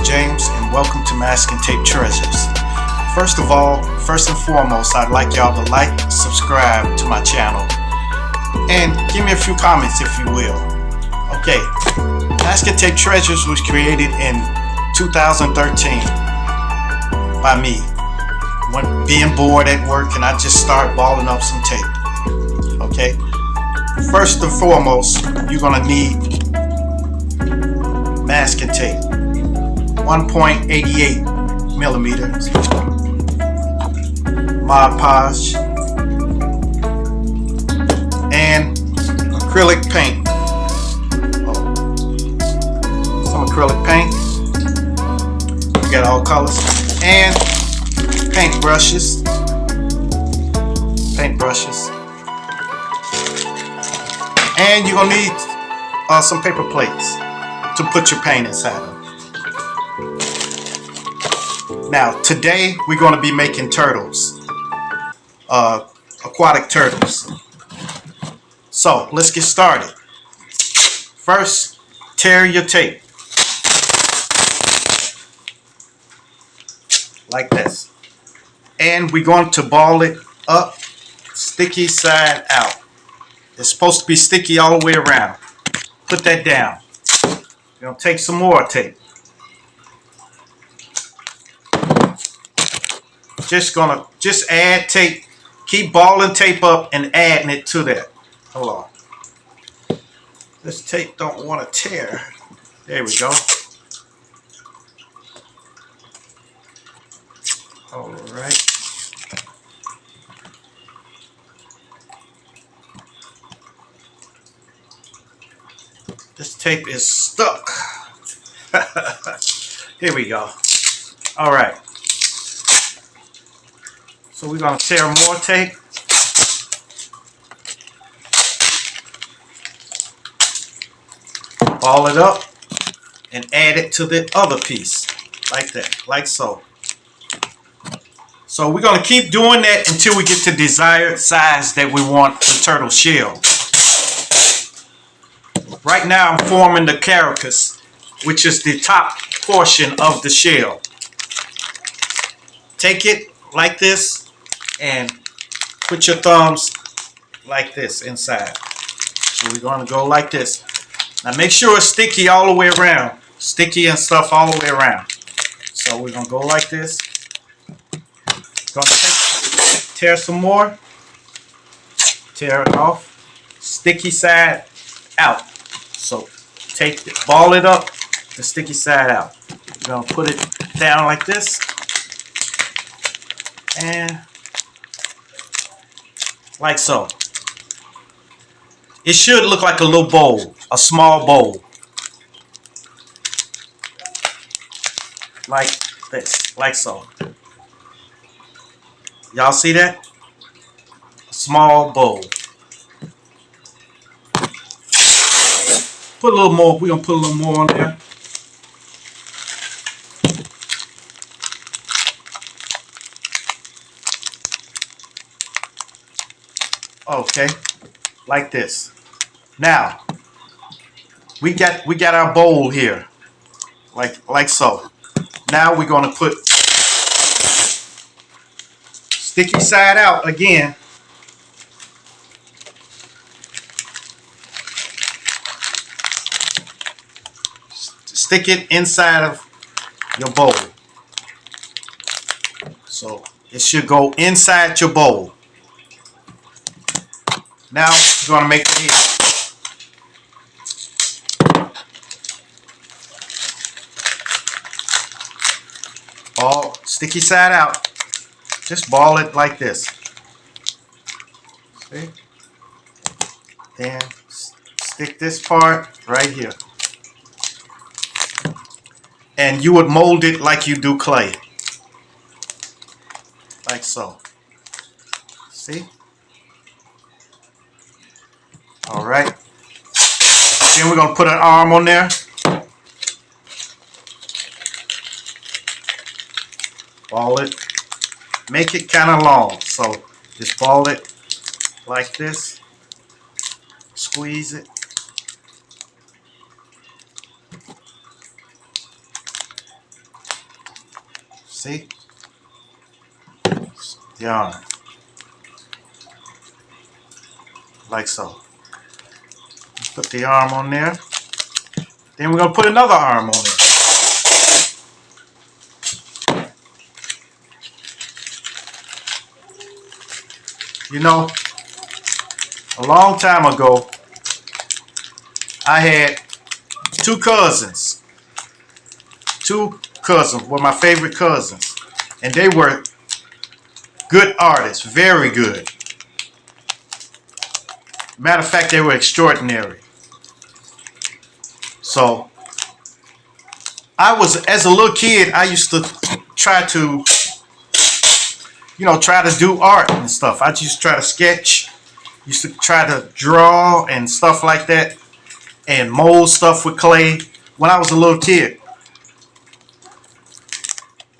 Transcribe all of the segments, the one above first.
James, and welcome to Mask and Tape Treasures. First and foremost, I'd like y'all to like, subscribe to my channel, and give me a few comments if you will. Okay, Mask and Tape Treasures was created in 2013 by me. When being bored at work, and I just start balling up some tape. Okay, first and foremost, you're gonna need masking tape, 1.88 millimeters, Mod Podge, and acrylic paint. Some acrylic paint. We got all colors, and paint brushes. And you're gonna need some paper plates to put your paint inside of. Now today we're going to be making turtles, aquatic turtles. So let's get started. First, tear your tape like this, and we're going to ball it up, sticky side out. It's supposed to be sticky all the way around. Put that down. You're going to take some more tape. Just add tape. Keep balling tape up and adding it to that. Hold on. This tape don't want to tear. There we go. All right. This tape is stuck. Here we go. All right. So we're going to tear more tape. Ball it up and add it to the other piece. Like that. Like so. So we're going to keep doing that until we get to the desired size that we want the turtle shell. Right now I'm forming the carapace, which is the top portion of the shell. Take it like this and put your thumbs like this inside. So we're going to go like this. Now make sure it's sticky all the way around. Sticky and stuff all the way around. So we're going to go like this. Going to tear some more. Tear it off. Sticky side out. So take it, ball it up, the sticky side out. We're going to put it down like this. And like so. It should look like a little bowl, a small bowl. Like this, like so. Y'all see that? A small bowl. Put a little more, we're going to put a little more on there. Okay, like this. Now, we got our bowl here, like so. Now we're going to put sticky side out again. Stick it inside of your bowl. So it should go inside your bowl. Now we're going to make the head. Ball, sticky side out. Just ball it like this. See? Then stick this part right here. And you would mold it like you do clay. Like so. See? Alright. Then we're going to put an arm on there. Ball it. Make it kind of long. So just ball it like this. Squeeze it. See? The arm. Like so. Put the arm on there. Then we're going to put another arm on there. You know, a long time ago, I had two cousins. Two cousins were my favorite cousins. And they were good artists, very good. Matter of fact, they were extraordinary. So, as a little kid, I used to try to, try to do art and stuff. I used to try to sketch, used to try to draw and stuff like that, and mold stuff with clay when I was a little kid.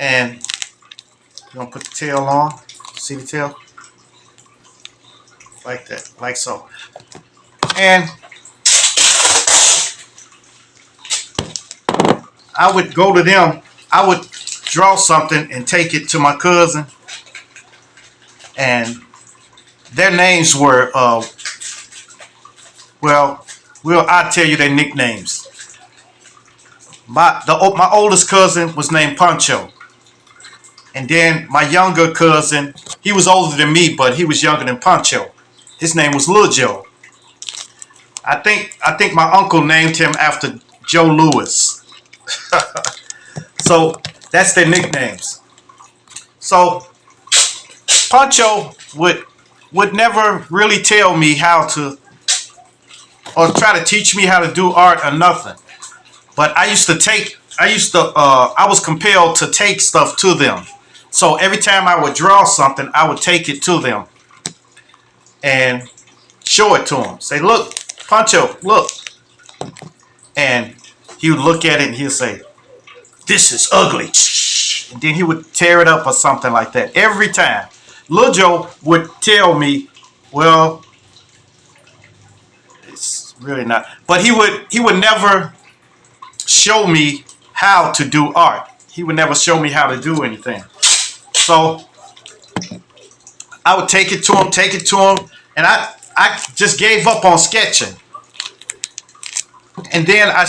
And you're gonna put the tail on. See the tail? Like that, like so. And I would go to them. I would draw something and take it to my cousin. And their names were, I'll tell you their nicknames. My oldest cousin was named Pancho. And then my younger cousin, he was older than me, but he was younger than Pancho. His name was Lil Joe. I think my uncle named him after Joe Louis. So that's their nicknames. So Pancho would never really tell me how to, or try to teach me how to do art or nothing. But I was compelled to take stuff to them. So every time I would draw something, I would take it to them and show it to them. Say, look, Pancho, look. And he would look at it and he'd say, this is ugly. And then he would tear it up or something like that. Every time. Lil Joe would tell me, well, it's really not. But he would never show me how to do art. He would never show me how to do anything. So I would take it to him, and I just gave up on sketching. And then I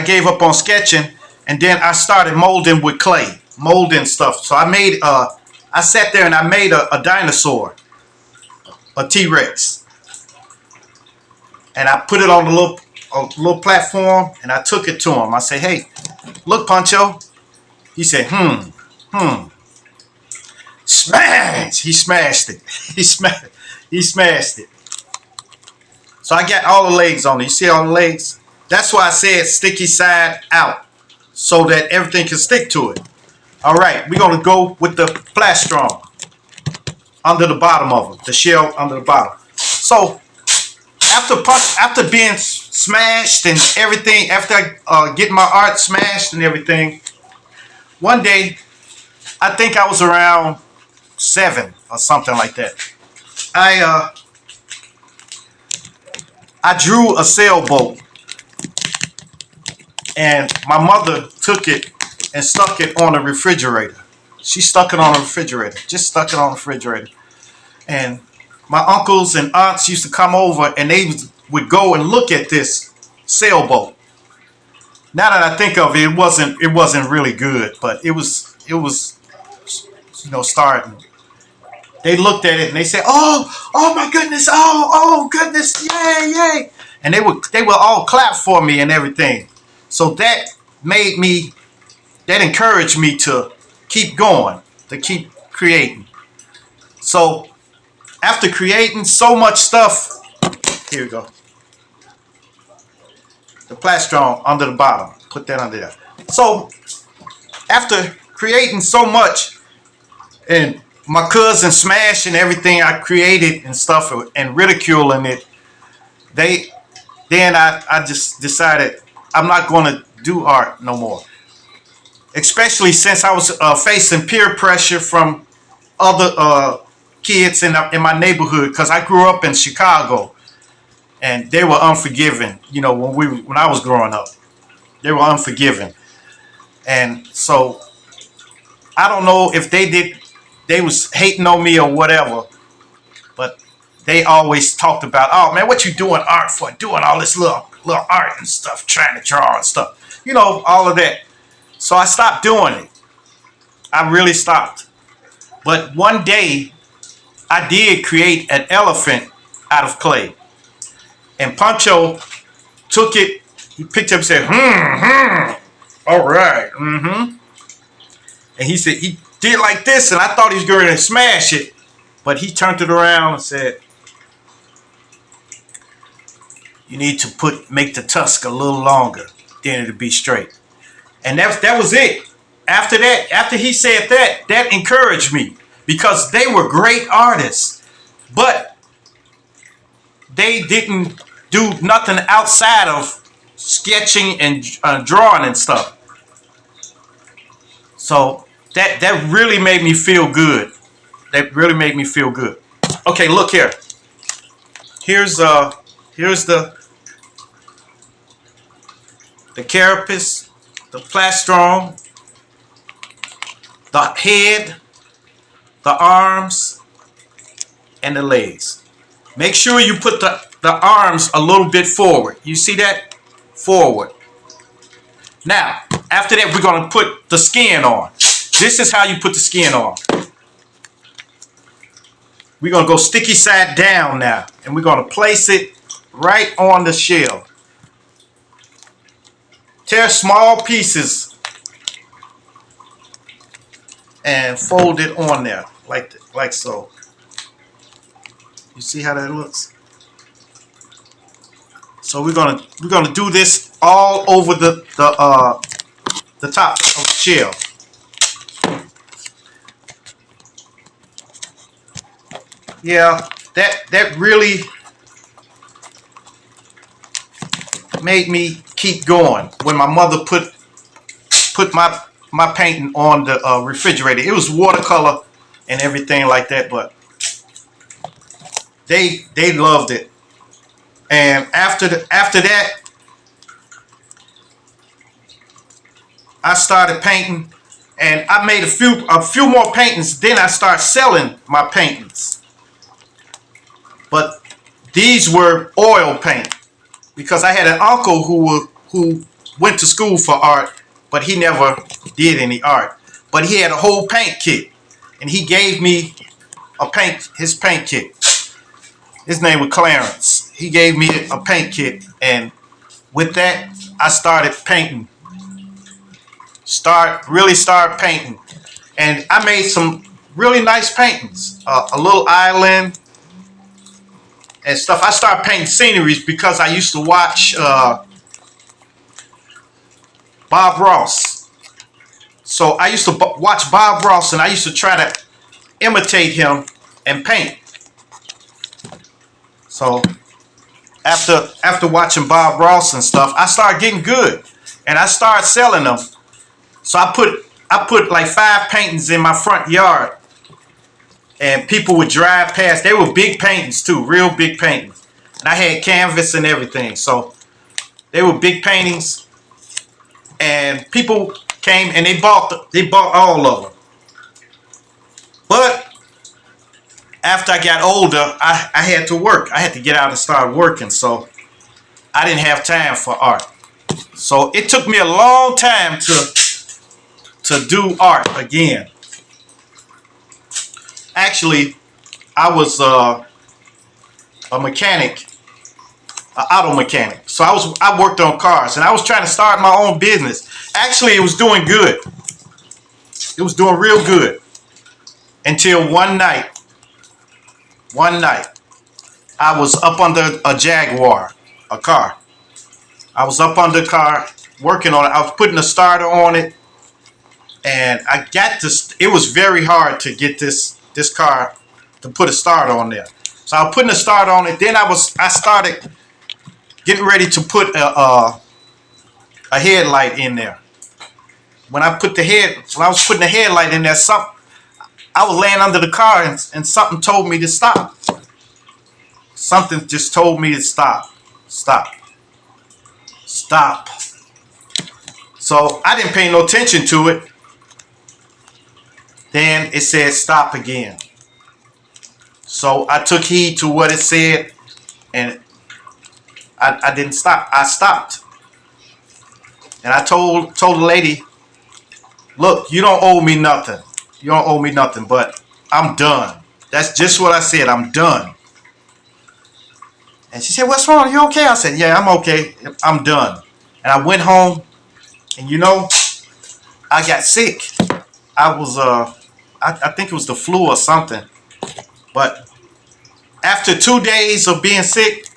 gave up on sketching, and then I started molding with clay, molding stuff. So I sat there and I made a dinosaur, a T-Rex. And I put it on a little platform, and I took it to him. I said, hey, look, Pancho. He said, smash! He smashed it. He smashed it. So I got all the legs on it. You see all the legs? That's why I said sticky side out, so that everything can stick to it. All right, we're gonna go with the plastron under the bottom of it, the shell under the bottom. So after being smashed and everything, after I get my art smashed and everything, one day, I think I was around 7 or something like that. I drew a sailboat, and my mother took it and stuck it on a refrigerator. She stuck it on a refrigerator, just stuck it on a refrigerator. And my uncles and aunts used to come over, and they would go and look at this sailboat. Now that I think of it, it wasn't really good, but it was starting. They looked at it and they said, "Oh my goodness! Oh goodness! Yay, yay!" And they would all clap for me and everything. So that encouraged me to keep going, to keep creating. So after creating so much stuff, here we go. The plastron under the bottom. Put that under there. So after creating so much, and my cousin smashing everything I created and stuff and ridiculing it, then I just decided I'm not going to do art no more. Especially since I was facing peer pressure from other kids in my neighborhood, because I grew up in Chicago, and they were unforgiving. When I was growing up, they were unforgiving, And so I don't know if they was hating on me or whatever, but they always talked about, oh man, what you doing art for? Doing all this little art and stuff, trying to draw and stuff. You know, all of that. So I stopped doing it. I really stopped. But one day I did create an elephant out of clay. And Pancho took it, he picked it up and said, all right, And he said, he did like this, and I thought he was going to smash it. But he turned it around and said, you need to make the tusk a little longer, then it'll be straight. And that was it. After that, after he said that, that encouraged me because they were great artists, but they didn't do nothing outside of sketching and drawing and stuff. So that really made me feel good. That really made me feel good. Okay, look here. Here's the carapace, the plastron, the head, the arms, and the legs. Make sure you put the arms a little bit forward. You see that? Forward. Now, after that, we're going to put the skin on. This is how you put the skin on. We're going to go sticky side down now. And we're going to place it right on the shell. Tear small pieces and fold it on there like so. You see how that looks? So we're gonna do this all over the top of the shell. Yeah, that really made me keep going when my mother put my painting on the refrigerator. It was watercolor and everything like that, but they loved it. And after that, I started painting, and I made a few more paintings. Then I started selling my paintings, but these were oil paint because I had an uncle who went to school for art, but he never did any art. But he had a whole paint kit, and he gave me his paint kit. His name was Clarence. He gave me a paint kit, and with that, I started painting. Really start painting, and I made some really nice paintings. A little island and stuff. I started painting sceneries because I used to watch Bob Ross. So I used to watch Bob Ross, and I used to try to imitate him and paint. So after watching Bob Ross and stuff, I started getting good, and I started selling them. So I put like 5 paintings in my front yard, and people would drive past. They were big paintings too, real big paintings. And I had canvas and everything, so they were big paintings. And people came and they bought all of them. But after I got older, I had to work. I had to get out and start working, so I didn't have time for art. So it took me a long time to do art again. Actually, I was a mechanic, an auto mechanic. So I worked on cars, and I was trying to start my own business. Actually, it was doing good. It was doing real good until one night. I was up under a Jaguar, a car. I was up under the car working on it. I was putting a starter on it, and I got this. It was very hard to get this car to put a starter on there. So I was putting a starter on it. Then I started getting ready to put a headlight in there. When I was putting the headlight in there, I was laying under the car, and something told me to stop. Something just told me to stop. So So I didn't pay no attention to it. Then it said stop again. So I took heed to what it said, and I didn't stop. I stopped. And I told the lady, look, you don't owe me nothing. You don't owe me nothing, but I'm done. That's just what I said. I'm done. And she said, what's wrong? Are you okay? I said, yeah, I'm okay. I'm done. And I went home, and I got sick. I was, I think it was the flu or something. But after 2 days of being sick,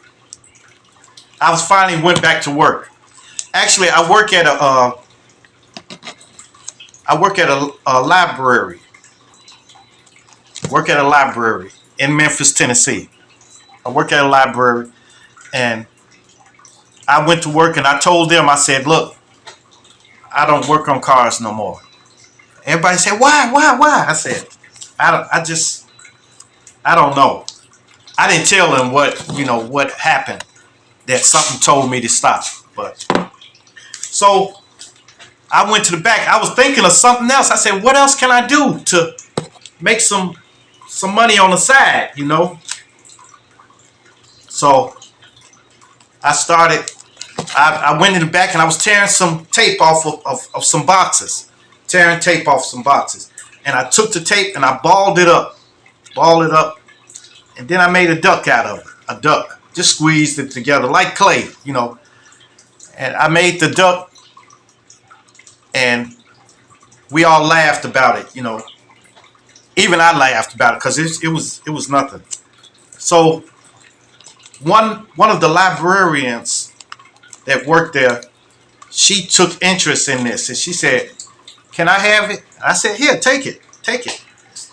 I was finally went back to work. Actually, I work at a library. Work at a library in Memphis, Tennessee. I work at a library, and I went to work, and I told them, I said, look, I don't work on cars no more. Everybody said, why? I said, I don't know. I didn't tell them what happened, that something told me to stop. But so I went to the back. I was thinking of something else. I said, what else can I do to make some money on the side, So I went in the back, and I was tearing some tape off of some boxes. Tearing tape off some boxes. And I took the tape and I balled it up. And then I made a duck out of it. A duck. Just squeezed it together like clay, And I made the duck, and we all laughed about it, Even I laughed about it because it was nothing. So one of the librarians that worked there, she took interest in this, and she said, can I have it? I said, here, take it.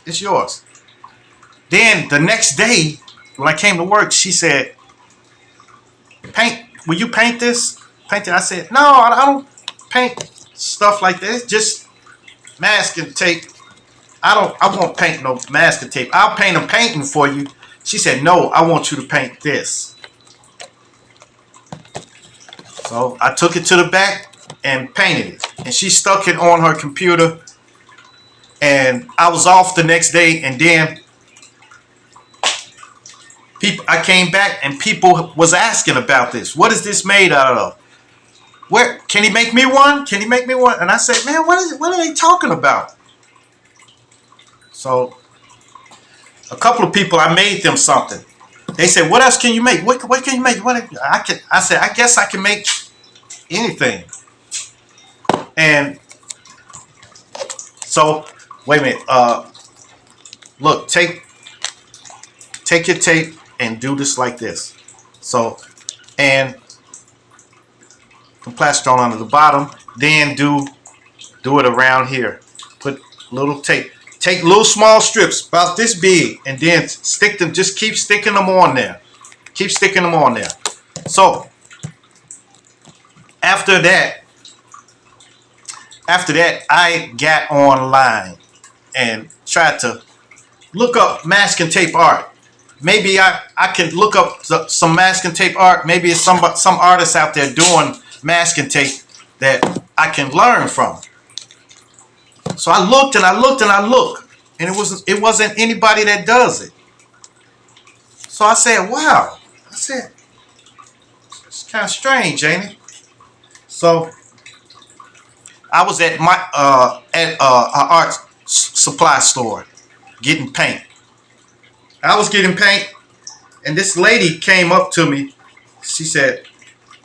It's yours. Then the next day, when I came to work, she said, will you paint this? Paint it? I said, no, I don't paint stuff like that. It's just masking tape. I won't paint no masking tape. I'll paint a painting for you. She said, no, I want you to paint this. So I took it to the back and painted it. And she stuck it on her computer. And I was off the next day, and then I came back, and people was asking about this. What is this made out of? Where can he make me one? Can he make me one? And I said, man, what are they talking about? So a couple of people, I made them something. They said, what else can you make? What can you make? I said, I guess I can make anything. And so, wait a minute. Look, take your tape and do this like this. So, and the plaster on under the bottom. Then do it around here. Put little tape. Take little small strips about this big, and then stick them. Just keep sticking them on there. Keep sticking them on there. So after that, I got online and tried to look up masking tape art. Maybe I can look up some masking tape art. Maybe it's some artists out there doing masking tape that I can learn from. So I looked and I looked and I looked, and it wasn't anybody that does it. So I said, wow. I said, it's kind of strange, ain't it? So I was at an art supply store getting paint. I was getting paint, and this lady came up to me. She said,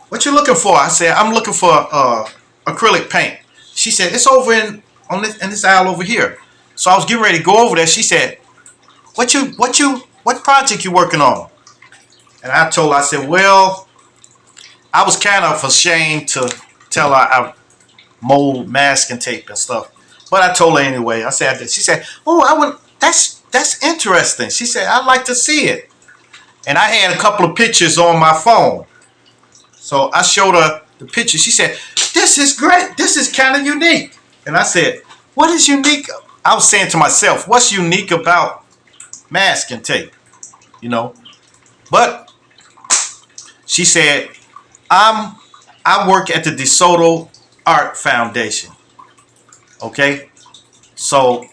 what you looking for? I said, I'm looking for acrylic paint. She said, it's over in this aisle over here. So I was getting ready to go over there. She said, what project you working on? And I told her, I said, well, I was kind of ashamed to tell her I mold masking tape and stuff. But I told her anyway. I said, she said, oh, that's interesting. She said, I'd like to see it. And I had a couple of pictures on my phone. So I showed her the picture. She said, this is great. This is kind of unique. And I said, what is unique? I was saying to myself, what's unique about masking tape? But she said, I work at the DeSoto art foundation. Okay, so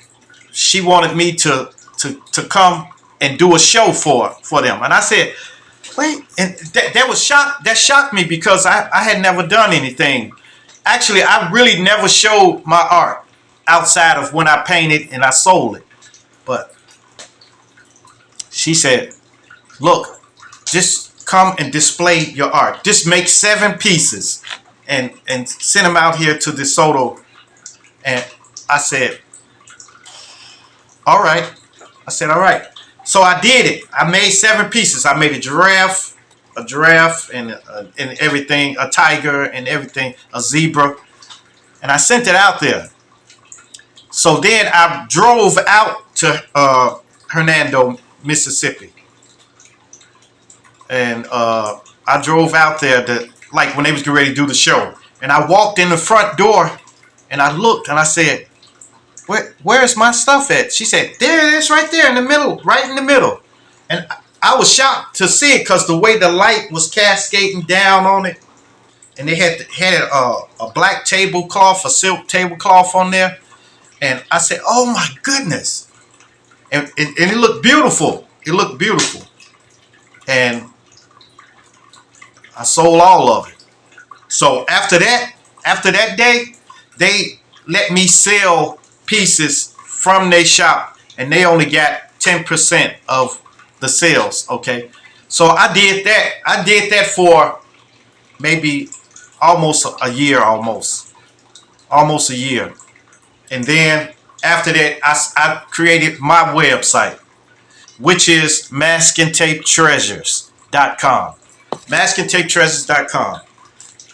she wanted me to come and do a show for them, and I said, wait, and that shocked me because I had never done anything. Actually, I really never showed my art outside of when I painted and I sold it. But she said, look, just come and display your art. Just make 7 pieces and send them out here to DeSoto. And I said, all right. I said, all right. So I did it. I made 7 pieces. I made a giraffe, and everything, a tiger and everything, a zebra. And I sent it out there. So then I drove out to Hernando, Mississippi. And I drove out there like when they was getting ready to do the show. And I walked in the front door and I looked and I said, where's my stuff at? She said, there it is right there in the middle, right in the middle. And I was shocked to see it because the way the light was cascading down on it. And they had a black tablecloth, a silk tablecloth on there. And I said, oh my goodness. And it looked beautiful. It looked beautiful. And I sold all of it. So after that day, they let me sell pieces from their shop, and they only got 10% of the sales. Okay, so I did that. I did that for maybe almost a year, almost a year, and then after that, I created my website, which is maskandtapetreasures.com. maskandtapetreasures.com.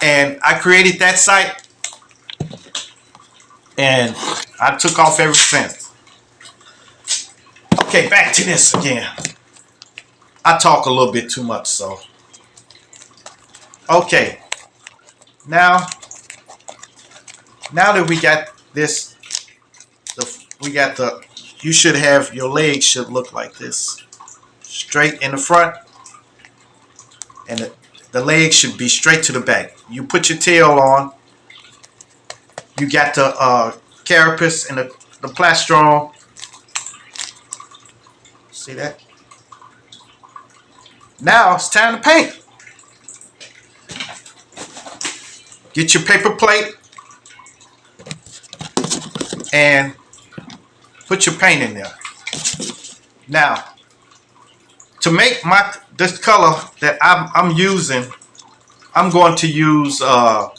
And I created that site, and I took off ever since. Okay, back to this again. I talk a little bit too much, so. Okay. Now that we got this, you should have, your legs should look like this. Straight in the front, and the legs should be straight to the back. You put your tail on. You got the carapace and the plastron. See that? Now it's time to paint. Get your paper plate and put your paint in there. Now, to make this color that I'm using, I'm going to use a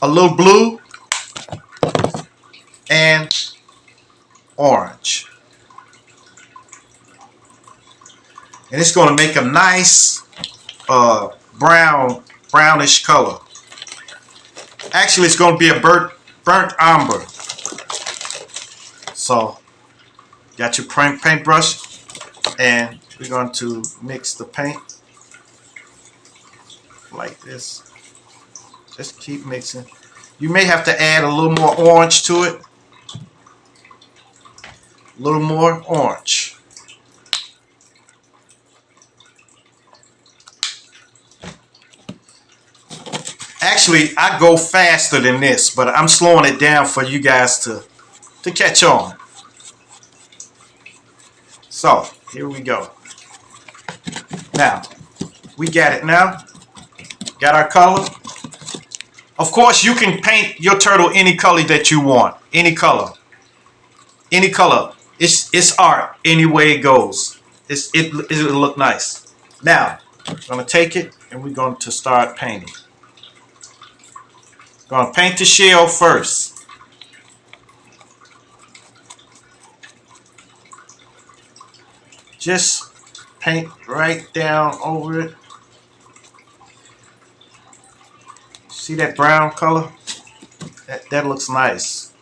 little blue and orange, and it's going to make a nice brownish color. Actually, it's going to be a burnt umber. So, got your paintbrush, and we're going to mix the paint like this. Just keep mixing. You may have to add a little more orange to it. A little more orange. Actually, I go faster than this, but I'm slowing it down for you guys to catch on. So, here we go. Now, we got it now. Got our color. Of course, you can paint your turtle any color that you want. Any color. Any color. It's art any way it goes. It'll look nice. Now, we're going to take it and we're going to start painting. Going to paint the shell first. Just paint right down over it. See that brown color? That looks nice.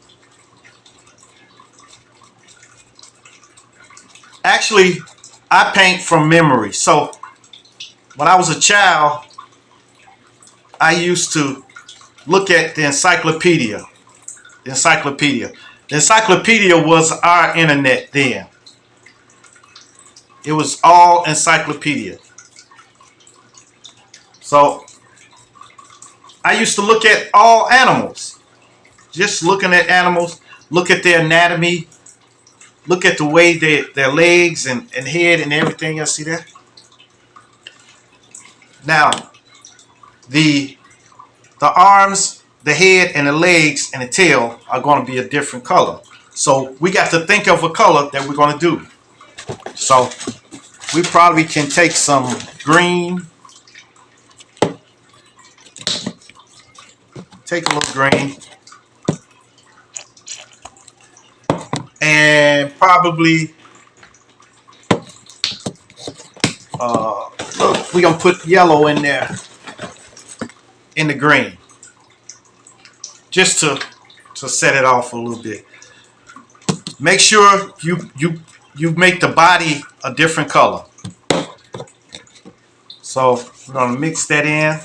Actually, I paint from memory. So, when I was a child, I used to look at the encyclopedia. The encyclopedia was our internet then. It was all encyclopedia. So I used to look at all animals. Just looking at animals, look at their anatomy, look at the way their legs and head and everything. You see that? Now, the arms, the head, and the legs and the tail are going to be a different color. So we got to think of a color that we're going to do. So we probably can take some green. Take a little green. And probably we're going to put yellow in there. In the green. Just to set it off a little bit. Make sure you make the body a different color. So we're going to mix that in.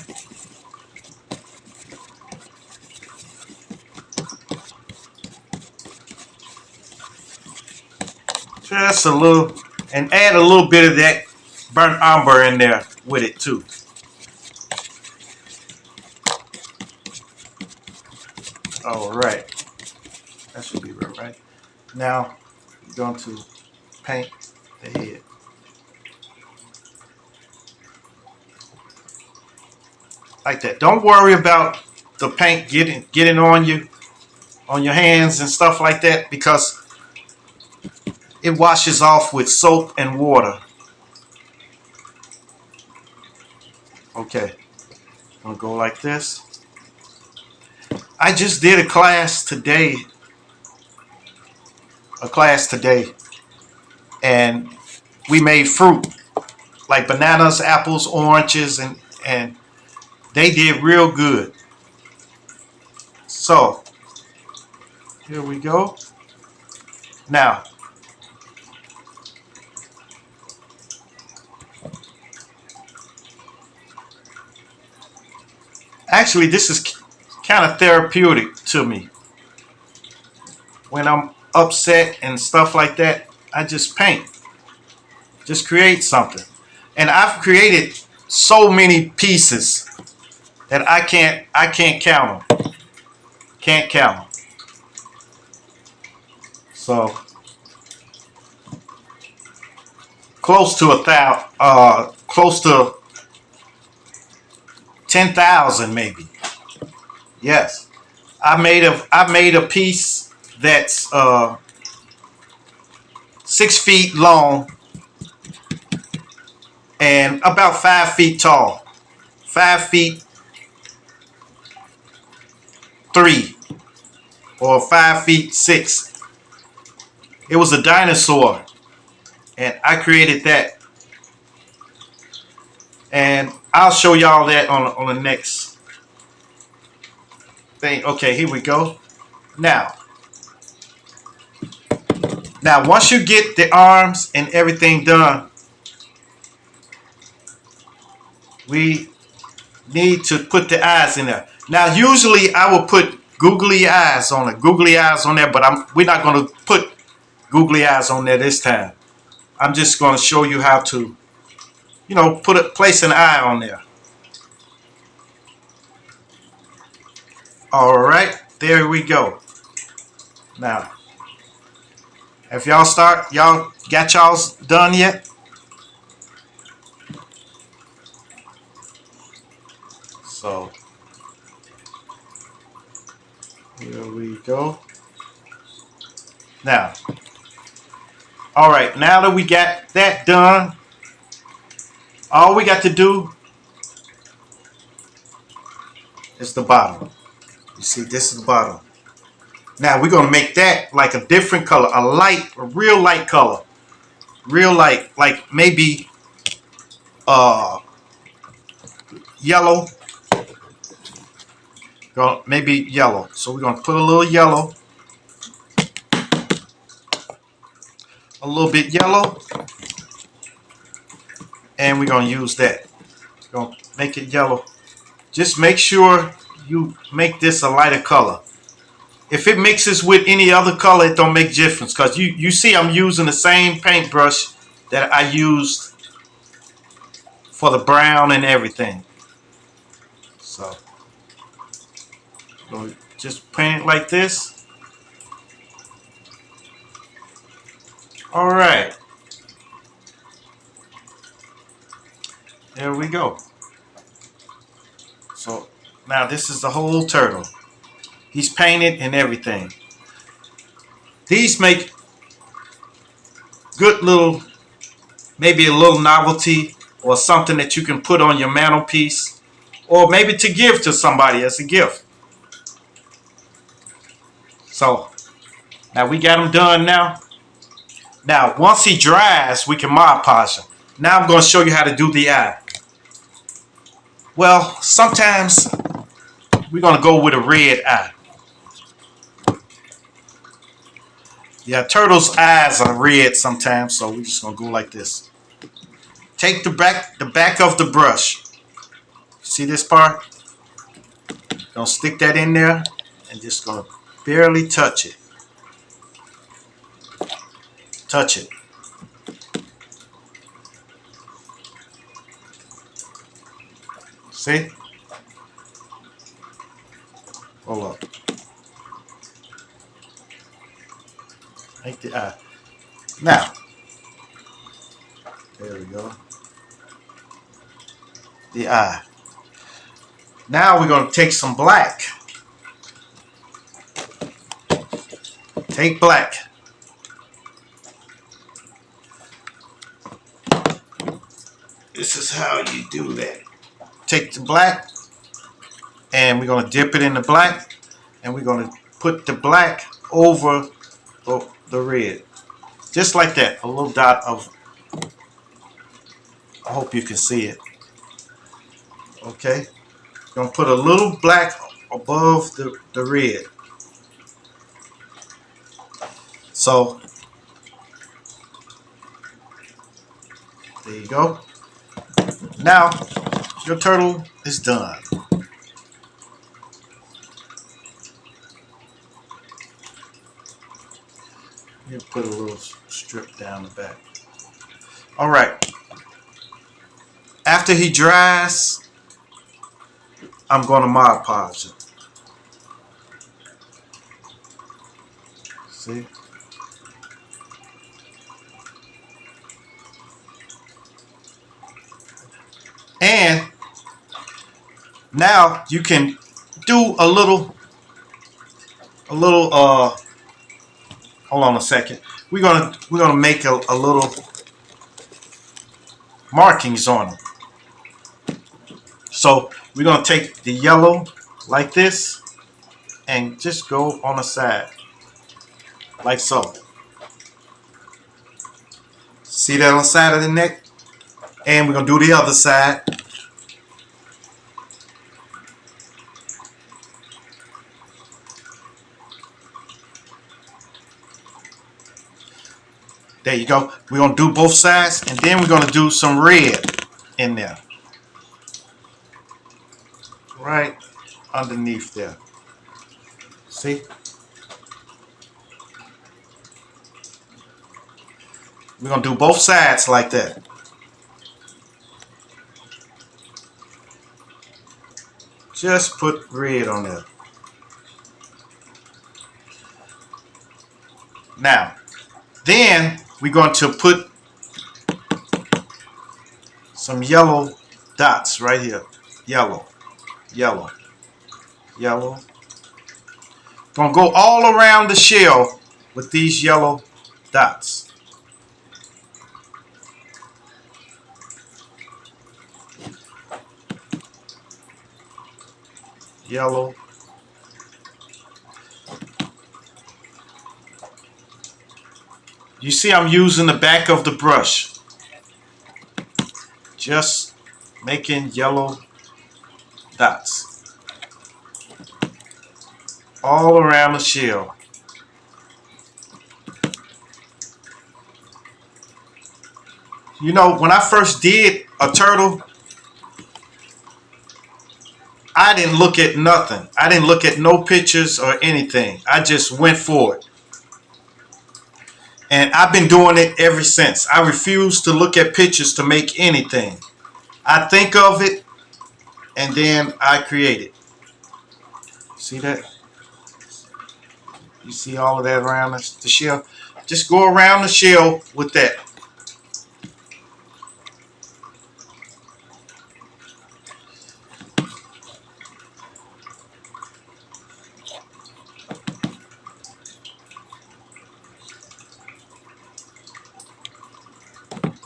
Just a little, and add a little bit of that burnt umber in there with it too. All right, that should be right. Now we're going to paint the head. Like that. Don't worry about the paint getting on you, on your hands and stuff like that, because it washes off with soap and water. Okay, I'm gonna go like this. I just did a class today, and we made fruit, like bananas, apples, oranges, and they did real good. So, here we go. Now, actually, this is kind of therapeutic to me. When I'm upset and stuff like that, I just paint. Just create something. And I've created so many pieces that I can't count them. Can't count them. So close to close to 10,000 maybe. Yes, I made a piece that's 6 feet long and about 5 feet tall. 5 feet 3 or 5 feet 6. It was a dinosaur, and I created that. And I'll show y'all that on the next thing. Okay, here we go. Now once you get the arms and everything done, we need to put the eyes in there. Now, usually I will put googly eyes on there, but we're not going to put googly eyes on there this time. I'm just going to show you how to, place an eye on there. All right, there we go. Now, if y'all got y'all's done yet? So, here we go. Now, all right, now that we got that done, all we got to do is the bottom. You see, this is the bottom. Now we're gonna make that like a different color, a real light color, real light, like maybe yellow. Maybe yellow. So we're gonna put a little yellow, a little bit yellow, and we're gonna use that. We're gonna make it yellow. Just make sure you make this a lighter color. If it mixes with any other color, it don't make difference, because you see I'm using the same paintbrush that I used for the brown and everything. So So just paint it like this. Alright. There we go. So now this is the whole turtle. He's painted and everything. These make good little, maybe a little novelty or something that you can put on your mantelpiece, or maybe to give to somebody as a gift. So now we got him done now. Now once he dries, we can Mod Podge him. Now I'm going to show you how to do the eye. Well, sometimes we're going to go with a red eye. Yeah, turtles' eyes are red sometimes, so we're just going to go like this. Take the back of the brush. See this part? Gonna stick that in there and just gonna barely touch it. Touch it. See? Hold up. Make the eye. Now, there we go. The eye. Now we're going to take some black. Take black. This is how you do that. Take the black and we're going to dip it in the black and we're going to put the black over the red. Just like that. A little dot of, I hope you can see it. Okay. Gonna put a little black above the red. So there you go. Now your turtle is done. You put a little strip down the back. Alright. After he dries, I'm going to Mod Podge it. See? And now you can do a little hold on a second. We're gonna make a little markings on them. So we're going to take the yellow like this and just go on the side like so. See that on the side of the neck? And we're going to do the other side. There you go. We're going to do both sides and then we're going to do some red in there. Right underneath there. See? We're going to do both sides like that. Just put red on there. Now, then we're going to put some yellow dots right here. Yellow. Yellow. Yellow. Gonna go all around the shell with these yellow dots. Yellow. You see I'm using the back of the brush. Just making yellow dots all around the shell. You know, when I first did a turtle, I didn't look at nothing. I didn't look at no pictures or anything. I just went for it. And I've been doing it ever since. I refuse to look at pictures to make anything. I think of it and then I create it. See? See that? You see all of that around the shell? Just go around the shell with that.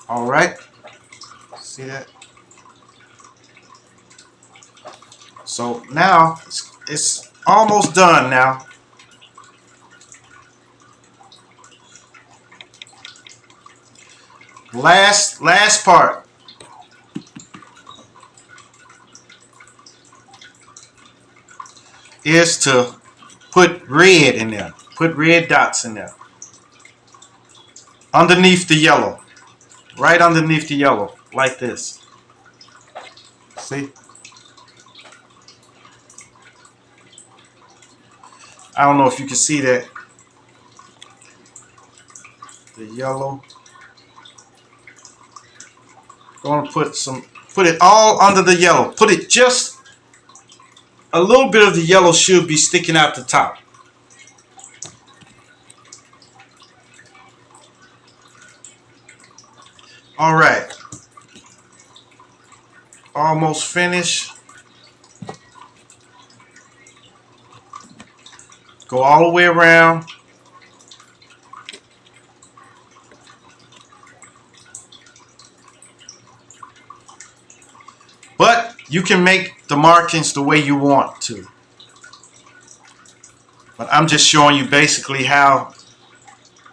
All right. See that? So now it's almost done now. Last part. Is to put red in there. Put red dots in there. Underneath the yellow. Right underneath the yellow. Like this. See? I don't know if you can see that. The yellow. Going to put it all under the yellow. Put it just a little bit of the yellow should be sticking out the top. All right. Almost finished. Go all the way around. But you can make the markings the way you want to. But I'm just showing you basically how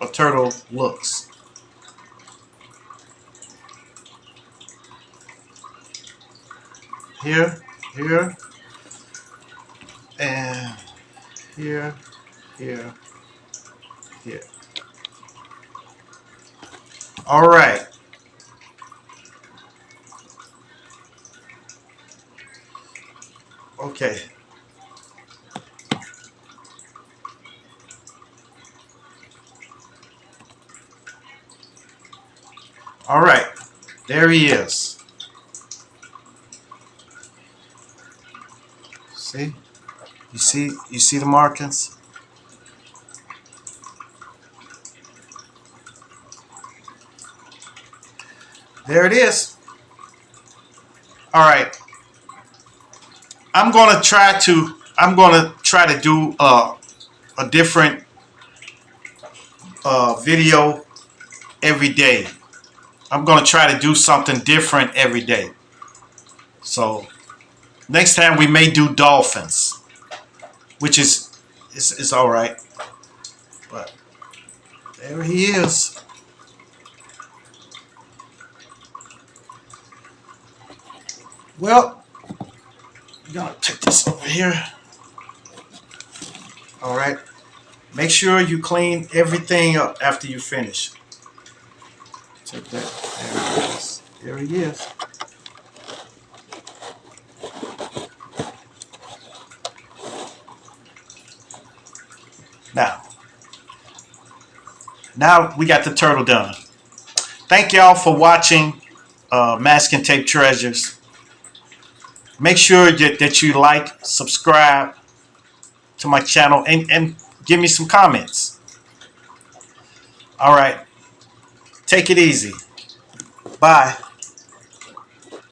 a turtle looks. Here, here, and here, here, here. All right. Okay. All right. There he is. See? You see the markings? There it is. All right. I'm gonna try to do a different video every day. I'm gonna try to do something different every day. So next time we may do dolphins, which is all right. But there he is. Well, I'm gonna take this over here. All right. Make sure you clean everything up after you finish. Take that. There it is. There he is. Now we got the turtle done. Thank y'all for watching Masking Tape Treasures. Make sure that you like, subscribe to my channel, and give me some comments. All right. Take it easy. Bye.